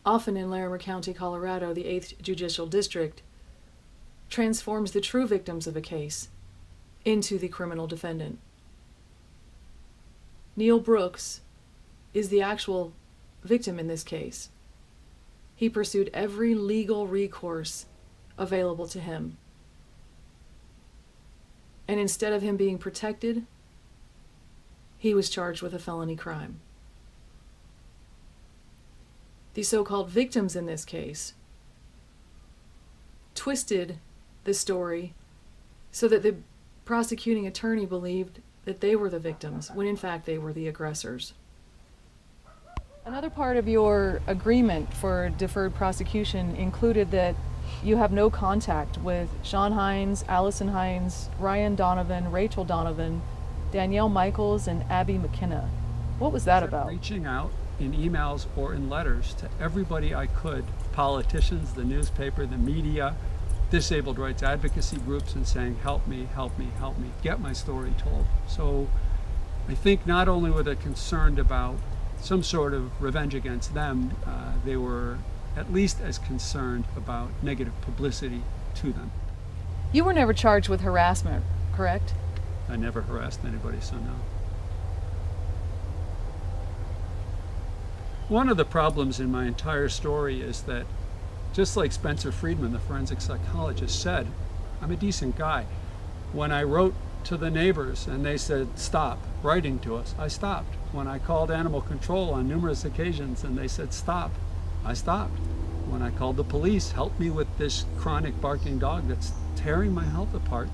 often in Larimer County, Colorado, the 8th Judicial District, transforms the true victims of a case into the criminal defendant. Neil Brooks is the actual victim in this case. He pursued every legal recourse available to him. And instead of him being protected, he was charged with a felony crime. The so-called victims in this case twisted the story so that the prosecuting attorney believed that they were the victims, when in fact they were the aggressors. Another part of your agreement for deferred prosecution included that you have no contact with Sean Hines, Allison Hines, Ryan Donovan, Rachel Donovan, Danielle Michaels, and Abby McKenna. What was that about? Reaching out in emails or in letters to everybody I could, politicians, the newspaper, the media, disabled rights advocacy groups, and saying, help me, help me, help me, get my story told. So I think not only were they concerned about some sort of revenge against them, they were at least as concerned about negative publicity to them. You were never charged with harassment, correct? I never harassed anybody, so no. One of the problems in my entire story is that, just like Spencer Friedman, the forensic psychologist, said, I'm a decent guy. When I wrote to the neighbors and they said, stop writing to us, I stopped. When I called animal control on numerous occasions and they said, stop, I stopped. When I called the police, help me with this chronic barking dog that's tearing my health apart,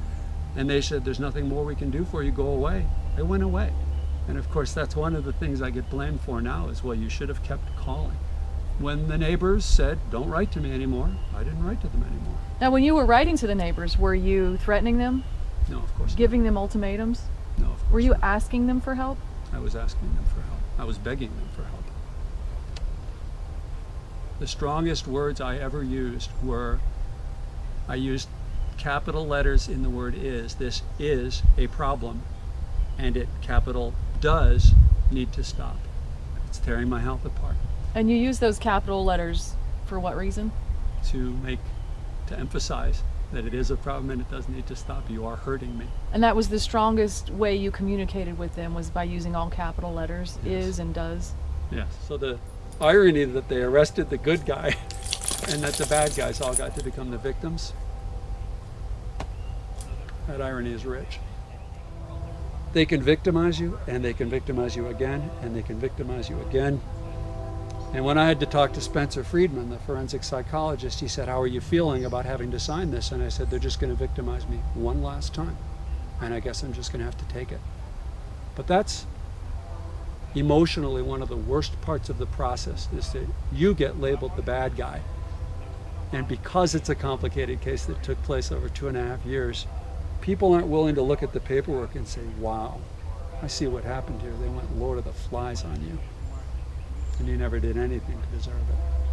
and they said, there's nothing more we can do for you, go away, I went away. And of course, that's one of the things I get blamed for now is, well, you should have kept calling. When the neighbors said, don't write to me anymore, I didn't write to them anymore. Now, when you were writing to the neighbors, were you threatening them? No, of course not. Giving them ultimatums? No, of course Were you not. asking them for help? I was asking them for help. I was begging them for help. The strongest words I ever used were, I used capital letters in the word is. This is a problem, and it, capital, does need to stop. It's tearing my health apart. And you use those capital letters for what reason? To emphasize that it is a problem and it does need to stop. You are hurting me. And that was the strongest way you communicated with them, was by using all capital letters, Yes. is and does? Yes. So the irony that they arrested the good guy and that the bad guys all got to become the victims, that irony is rich. They can victimize you, and they can victimize you again, and they can victimize you again. And when I had to talk to Spencer Friedman, the forensic psychologist, he said, how are you feeling about having to sign this? And I said, they're just going to victimize me one last time, and I guess I'm just going to have to take it. But that's emotionally one of the worst parts of the process, is that you get labeled the bad guy. And because it's a complicated case that took place over 2.5 years, people aren't willing to look at the paperwork and say, wow, I see what happened here. They went Lord of the Flies on you. And you never did anything to deserve it.